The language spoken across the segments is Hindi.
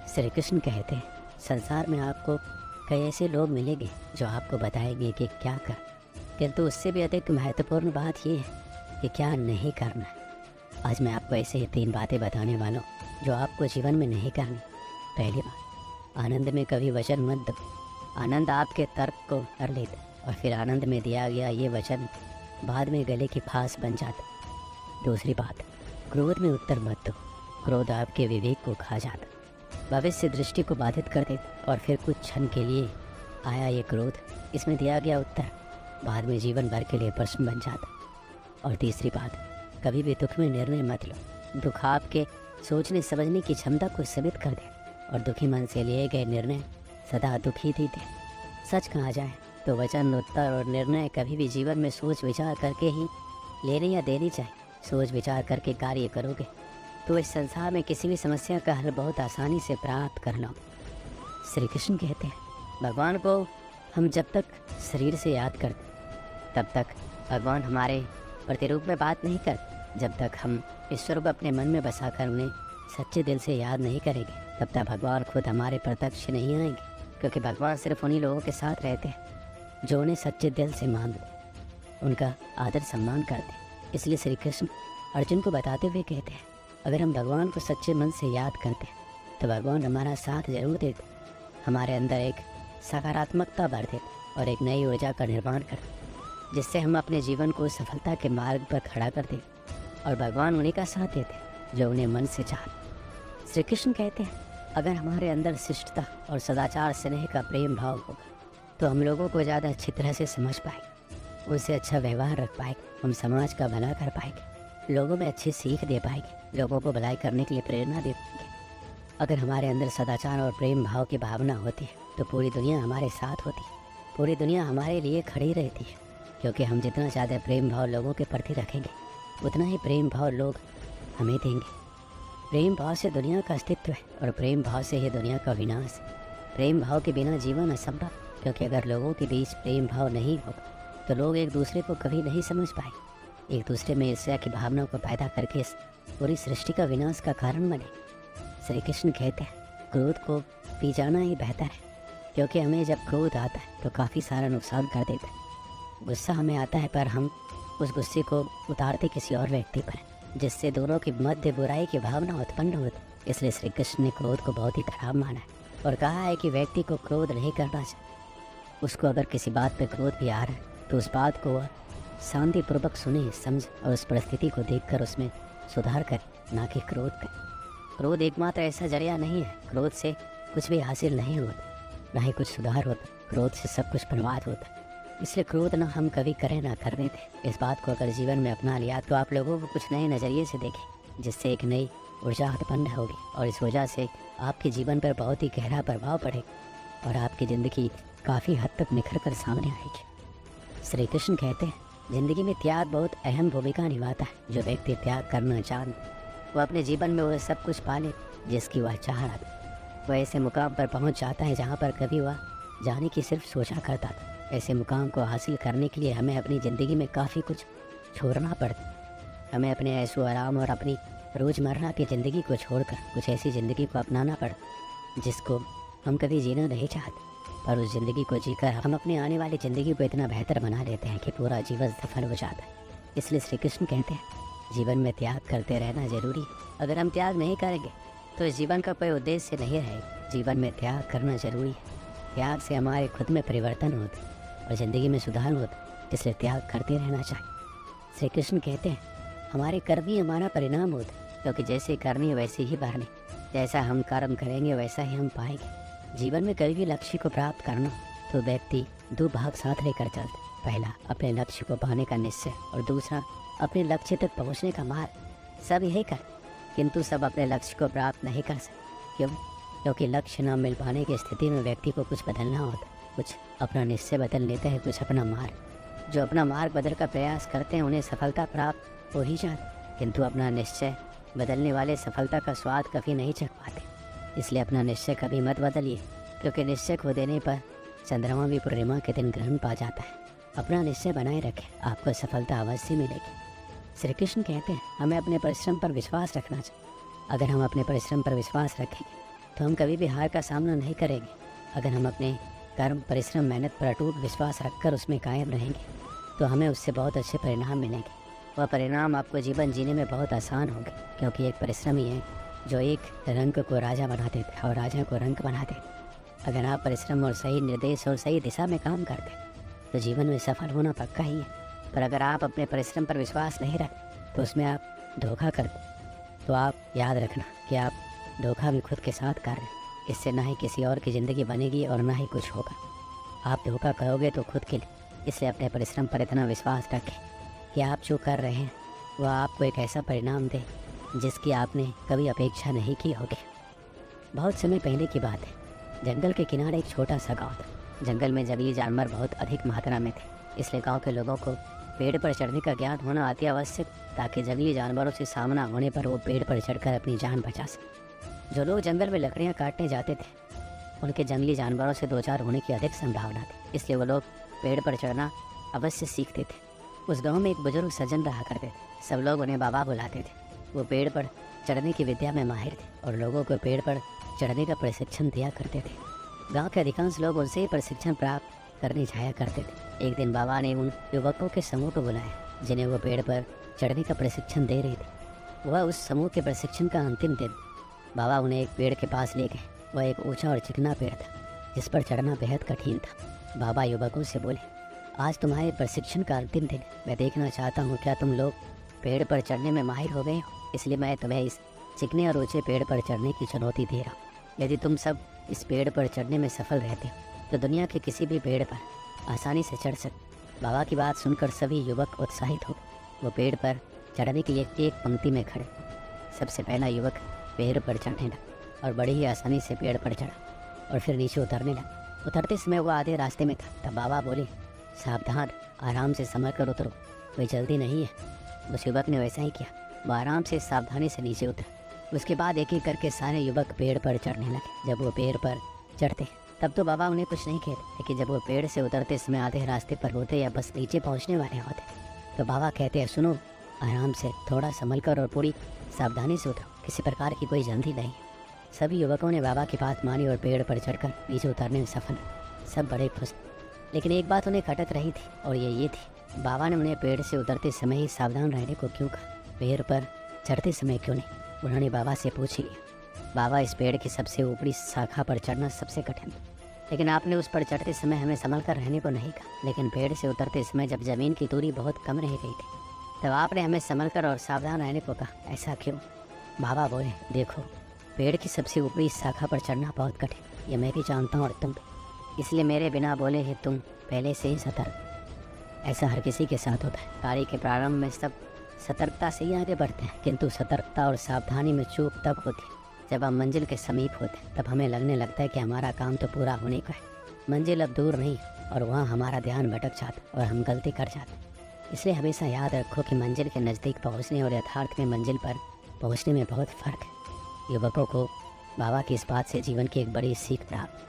श्री कृष्ण कहते हैं, संसार में आपको कई ऐसे लोग मिलेंगे जो आपको बताएंगे कि क्या कर, किंतु उससे भी अधिक महत्वपूर्ण बात यह है कि क्या नहीं करना है। आज मैं आपको ऐसे ही 3 बातें बताने वाला हूँ जो आपको जीवन में नहीं करनी। पहली बात, आनंद में कभी वचन मत दो। आनंद आपके तर्क को कर लेता और फिर आनंद में दिया गया ये वचन बाद में गले की फांस बन जाता। दूसरी बात, क्रोध में उत्तर मत दो। क्रोध आपके विवेक को खा जाता, भविष्य दृष्टि को बाधित कर देता और फिर कुछ क्षण के लिए आया ये क्रोध, इसमें दिया गया उत्तर बाद में जीवन भर के लिए प्रश्न बन जाता। और तीसरी बात, कभी भी दुख में निर्णय मत लो। दुख आपके सोचने समझने की क्षमता को सीमित कर दे और दुखी मन से लिए गए निर्णय सदा दुखी देते। सच कहा जाए तो वचन, उत्तर और निर्णय कभी भी जीवन में सोच विचार करके ही लेने या देनी चाहिए। सोच विचार करके कार्य करोगे तो इस संसार में किसी भी समस्या का हल बहुत आसानी से प्राप्त कर लो। श्री कृष्ण कहते हैं, भगवान को हम जब तक शरीर से याद करते तब तक भगवान हमारे प्रतिरूप में बात नहीं करते। जब तक हम ईश्वर को अपने मन में बसाकर उन्हें सच्चे दिल से याद नहीं करेंगे तब तक भगवान खुद हमारे प्रत्यक्ष नहीं आएंगे, क्योंकि भगवान सिर्फ उन्हीं लोगों के साथ रहते हैं जो उन्हें सच्चे दिल से मान ले, उनका आदर सम्मान करते हैं। इसलिए श्री कृष्ण अर्जुन को बताते हुए कहते हैं, अगर हम भगवान को सच्चे मन से याद करते हैं तो भगवान हमारा साथ जरूर देते, हमारे अंदर एक सकारात्मकता भर देते और एक नई ऊर्जा का निर्माण करते, जिससे हम अपने जीवन को सफलता के मार्ग पर खड़ा कर देते और भगवान उन्हीं का साथ देते जो उन्हें मन से चाहते। श्री कृष्ण कहते हैं, अगर हमारे अंदर शिष्टता और सदाचार स्नेह का प्रेम भाव होगा तो हम लोगों को ज़्यादा अच्छी तरह से समझ पाएंगे, उनसे अच्छा व्यवहार रख पाएंगे, हम समाज का भला कर पाएंगे, लोगों में अच्छी सीख दे पाएंगे, लोगों को भलाई करने के लिए प्रेरणा दे पाएंगे। अगर हमारे अंदर सदाचार और प्रेम भाव की भावना होती है तो पूरी दुनिया हमारे साथ होती है, पूरी दुनिया हमारे लिए खड़ी रहती है, क्योंकि हम जितना ज़्यादा प्रेम भाव लोगों के प्रति रखेंगे उतना ही प्रेम भाव लोग हमें देंगे। प्रेम भाव से दुनिया का अस्तित्व है और प्रेम भाव से ही दुनिया का विनाश है। प्रेम भाव के बिना जीवन असंभव, क्योंकि अगर लोगों के बीच प्रेम भाव नहीं होगा तो लोग एक दूसरे को कभी नहीं समझ पाए, एक दूसरे में ईर्ष्या की भावना को पैदा करके पूरी सृष्टि का विनाश का कारण बने। श्री कृष्ण कहते हैं, क्रोध को पी जाना ही बेहतर है, क्योंकि हमें जब क्रोध आता है तो काफ़ी सारा नुकसान कर देता है। गुस्सा हमें आता है पर हम उस गुस्से को उतारते किसी और व्यक्ति पर, जिससे दोनों के मध्य बुराई की भावना उत्पन्न होती। इसलिए श्री कृष्ण ने क्रोध को बहुत ही खराब माना है और कहा है कि व्यक्ति को क्रोध नहीं करना चाहिए। उसको अगर किसी बात पर क्रोध भी आ रहा है तो उस बात को वह शांतिपूर्वक सुने, समझ और उस परिस्थिति को देखकर उसमें सुधार करे, ना कि क्रोध करे। क्रोध एकमात्र ऐसा जरिया नहीं है, क्रोध से कुछ भी हासिल नहीं होता, ना ही कुछ सुधार होता, क्रोध से सब कुछ बर्बाद होता। इसलिए क्रोध ना हम कभी करें ना करने दें। इस बात को अगर जीवन में अपना लिया तो आप लोगों को कुछ नए नज़रिए से देखें, जिससे एक नई ऊर्जा उत्पन्न होगी और इस वजह से आपके जीवन पर बहुत ही गहरा प्रभाव पड़ेगा और आपकी ज़िंदगी काफ़ी हद तक निखर कर सामने आएगी। श्री कृष्ण कहते हैं, ज़िंदगी में त्याग बहुत अहम भूमिका निभाता है। जो व्यक्ति त्याग करना जानता वो अपने जीवन में वह सब कुछ पाले जिसकी वह चाह रहा था। वह ऐसे मुकाम पर पहुंच जाता है जहां पर कभी वह जाने की सिर्फ सोचा करता था। ऐसे मुकाम को हासिल करने के लिए हमें अपनी ज़िंदगी में काफ़ी कुछ छोड़ना पड़ता। हमें अपने ऐशो आराम और अपनी रोज़मर्रा की ज़िंदगी को छोड़कर कुछ ऐसी ज़िंदगी को अपनाना पड़ता जिसको हम कभी जीना नहीं चाहते, पर उस ज़िंदगी को जीकर हम अपनी आने वाली ज़िंदगी को इतना बेहतर बना लेते हैं कि पूरा जीवन सफल हो जाता है। इसलिए श्री कृष्ण कहते हैं, जीवन में त्याग करते रहना जरूरी। अगर हम त्याग नहीं करेंगे तो इस जीवन का कोई उद्देश्य नहीं रहेगा। जीवन में त्याग करना जरूरी है। त्याग से हमारे खुद में परिवर्तन होता है और ज़िंदगी में सुधार होता है, इसलिए त्याग करते रहना चाहिए। श्री कृष्ण कहते हैं, हमारे कर्म ही हमारा परिणाम होता है, क्योंकि जैसे करनी वैसे ही भरनी, जैसा हम कर्म करेंगे वैसा ही हम पाएंगे। जीवन में कभी भी लक्ष्य को प्राप्त करना तो व्यक्ति 2 भाग साथ लेकर चलता। पहला, अपने लक्ष्य को पाने का निश्चय और दूसरा, अपने लक्ष्य तक पहुंचने का मार्ग। सब यही कर, किंतु सब अपने लक्ष्य को प्राप्त नहीं कर सकते। क्यों? क्योंकि लक्ष्य न मिल पाने की स्थिति में व्यक्ति को कुछ बदलना होता, कुछ अपना निश्चय बदल लेते हैं, कुछ अपना मार्ग। जो अपना मार्ग बदल का प्रयास करते हैं उन्हें सफलता प्राप्त हो ही जाती, किंतु अपना निश्चय बदलने वाले सफलता का स्वाद कभी नहीं चख पाते। इसलिए अपना निश्चय कभी मत बदलिए, क्योंकि निश्चय खो देने पर चंद्रमा भी पूर्णिमा के दिन ग्रहण पा जाता है। अपना निश्चय बनाए रखें, आपको सफलता अवश्य मिलेगी। श्री कृष्ण कहते हैं, हमें अपने परिश्रम पर विश्वास रखना चाहिए। अगर हम अपने परिश्रम पर विश्वास रखेंगे तो हम कभी भी हार का सामना नहीं करेंगे। अगर हम अपने कर्म, परिश्रम, मेहनत पर अटूट विश्वास रखकर उसमें कायम रहेंगे तो हमें उससे बहुत अच्छे परिणाम मिलेंगे। वह परिणाम आपको जीवन जीने में बहुत आसान होंगे, क्योंकि एक परिश्रम ही है जो एक रंग को राजा बना देता है और राजा को रंग बना देता है। अगर आप परिश्रम और सही निर्देश और सही दिशा में काम करते तो जीवन में सफल होना पक्का ही है। पर अगर आप अपने परिश्रम पर विश्वास नहीं रखते तो उसमें आप धोखा करते, तो आप याद रखना कि आप धोखा भी खुद के साथ कर रहे हैं। इससे ना ही किसी और की ज़िंदगी बनेगी और ना ही कुछ होगा। आप धोखा करोगे तो खुद के लिए। इसलिए अपने परिश्रम पर इतना विश्वास रखें कि आप जो कर रहे हैं वह आपको एक ऐसा परिणाम दे जिसकी आपने कभी अपेक्षा नहीं की होगी। बहुत समय पहले की बात है, जंगल के किनारे एक छोटा सा गाँव था। जंगल में जंगली जानवर बहुत अधिक मात्रा में थे, इसलिए गाँव के लोगों को पेड़ पर चढ़ने का ज्ञान होना अति आवश्यक, ताकि जंगली जानवरों से सामना होने पर वो पेड़ पर चढ़कर अपनी जान बचा सके। जो लोग जंगल में लकड़ियाँ काटने जाते थे उनके जंगली जानवरों से दो चार होने की अधिक संभावना थी, इसलिए वो लोग पेड़ पर चढ़ना अवश्य सीखते थे। उस गांव में एक बुजुर्ग सज्जन रहा करते थे। सब लोग उन्हें बाबा बुलाते थे। वो पेड़ पर चढ़ने की विद्या में माहिर थे और लोगों को पेड़ पर चढ़ने का प्रशिक्षण दिया करते थे। गांव के अधिकांश लोग उनसे ही प्रशिक्षण प्राप्त करने जाया करते थे। एक दिन बाबा ने उन युवकों के समूह को बुलाया जिन्हें वो पेड़ पर चढ़ने का प्रशिक्षण दे रहे थे। वह उस समूह के प्रशिक्षण का अंतिम दिन। बाबा उन्हें एक पेड़ के पास ले गए। वह एक ऊंचा और चिकना पेड़ था जिस पर चढ़ना बेहद कठिन था। बाबा युवकों से बोले, आज तुम्हारे प्रशिक्षण का अंतिम दिन। मैं देखना चाहता हूँ क्या तुम लोग पेड़ पर चढ़ने में माहिर हो गए हो, इसलिए मैं तुम्हें इस चिकने और ऊंचे पेड़ पर चढ़ने की चुनौती दे रहा हूँ। यदि तुम सब इस पेड़ पर चढ़ने में सफल रहते हो तो दुनिया के किसी भी पेड़ पर आसानी से चढ़ सकते। बाबा की बात सुनकर सभी युवक उत्साहित हो। वो पेड़ पर चढ़ने के लिए एक पंक्ति में खड़े। सबसे पहला युवक पेड़ पर चढ़ने लगा और बड़ी ही आसानी से पेड़ पर चढ़ा और फिर नीचे उतरने लगा। उतरते समय वो आधे रास्ते में था। तब बाबा बोले, सावधान, आराम से संभल कर उतरो, कोई जल्दी नहीं है। उस युवक ने वैसा ही किया। वो आराम से सावधानी से नीचे उतरा। उसके बाद एक एक करके सारे युवक पेड़ पर चढ़ने लगे। जब वो पेड़ पर चढ़ते तब तो बाबा उन्हें कुछ नहीं कहते, लेकिन जब वो पेड़ से उतरते समय आधे रास्ते पर होते या बस नीचे पहुंचने वाले होते तो बाबा कहते हैं, सुनो, आराम से, थोड़ा संभल कर और पूरी सावधानी से उतरो, किसी प्रकार की कोई जल्दी नहीं। सभी युवकों ने बाबा की बात मानी और पेड़ पर चढ़कर नीचे उतरने में सफल। सब बड़े खुश। लेकिन एक बात उन्हें खटक रही थी और ये थी, बाबा ने उन्हें पेड़ से उतरते समय ही सावधान रहने को क्यों कहा, पेड़ पर चढ़ते समय क्यों नहीं। उन्होंने बाबा से पूछ लिया, बाबा, इस पेड़ की सबसे ऊपरी शाखा पर चढ़ना सबसे कठिन, लेकिन आपने उस पर चढ़ते समय हमें संभल कर रहने को नहीं कहा। लेकिन पेड़ से उतरते समय जब जमीन की दूरी बहुत कम रह गई थी तब आपने हमें संभल कर और सावधान रहने को कहा, ऐसा क्यों। बाबा बोले, देखो, पेड़ की सबसे ऊपरी शाखा पर चढ़ना बहुत कठिन, ये मैं भी जानता हूँ और तुम भी। इसलिए मेरे बिना बोले ही तुम पहले से ही सतर्क। ऐसा हर किसी के साथ होता है। कार्य के प्रारंभ में सब सतर्कता से ही आगे बढ़ते हैं, किंतु सतर्कता और सावधानी में चूक तब होती है जब हम मंजिल के समीप होते हैं। तब हमें लगने लगता है कि हमारा काम तो पूरा होने का है, मंजिल अब दूर नहीं, और वहाँ हमारा ध्यान भटक जाता और हम गलती कर जाते। इसलिए हमेशा याद रखो कि मंजिल के नज़दीक पहुँचने और यथार्थ में मंजिल पर पहुँचने में बहुत फ़र्क है। युवकों को बाबा की इस बात से जीवन की एक बड़ी सीख प्राप्त।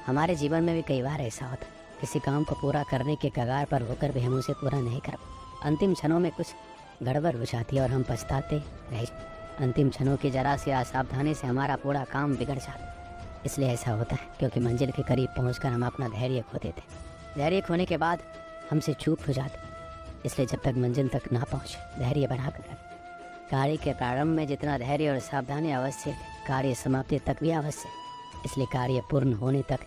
हमारे जीवन में भी कई बार ऐसा होता है, किसी काम को पूरा करने के कगार पर होकर भी हम उसे पूरा नहीं कर पाते। अंतिम क्षणों में कुछ गड़बड़ हो जाती है और हम पछताते रह। अंतिम क्षणों की जरा सी असावधानी से हमारा पूरा काम बिगड़ जाता है। इसलिए ऐसा होता है क्योंकि मंजिल के करीब पहुंचकर हम अपना धैर्य खो देते। धैर्य खोने के बाद हमसे चूक हो जाती। इसलिए जब तक मंजिल तक ना पहुंचे, धैर्य बनाकर रखें। कार्य के प्रारंभ में जितना धैर्य और सावधानी आवश्यक है, कार्य समाप्ति तक भी आवश्यक। इसलिए कार्य पूर्ण होने तक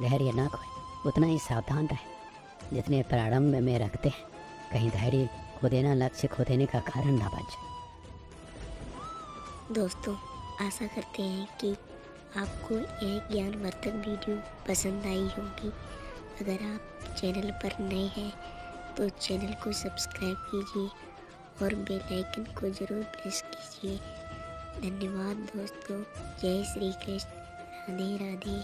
धैर्य ना खोए, उतना ही सावधान रहें जितने प्रारंभ में रखते हैं। कहीं धैर्य खो देना लक्ष्य खो देने का कारण ना बन जाए। दोस्तों, आशा करते हैं कि आपको यह ज्ञानवर्धक वीडियो पसंद आई होगी। अगर आप चैनल पर नए हैं तो चैनल को सब्सक्राइब कीजिए और बेल आइकन को ज़रूर प्रेस कीजिए। धन्यवाद दोस्तों। जय श्री कृष्ण। राधे राधे।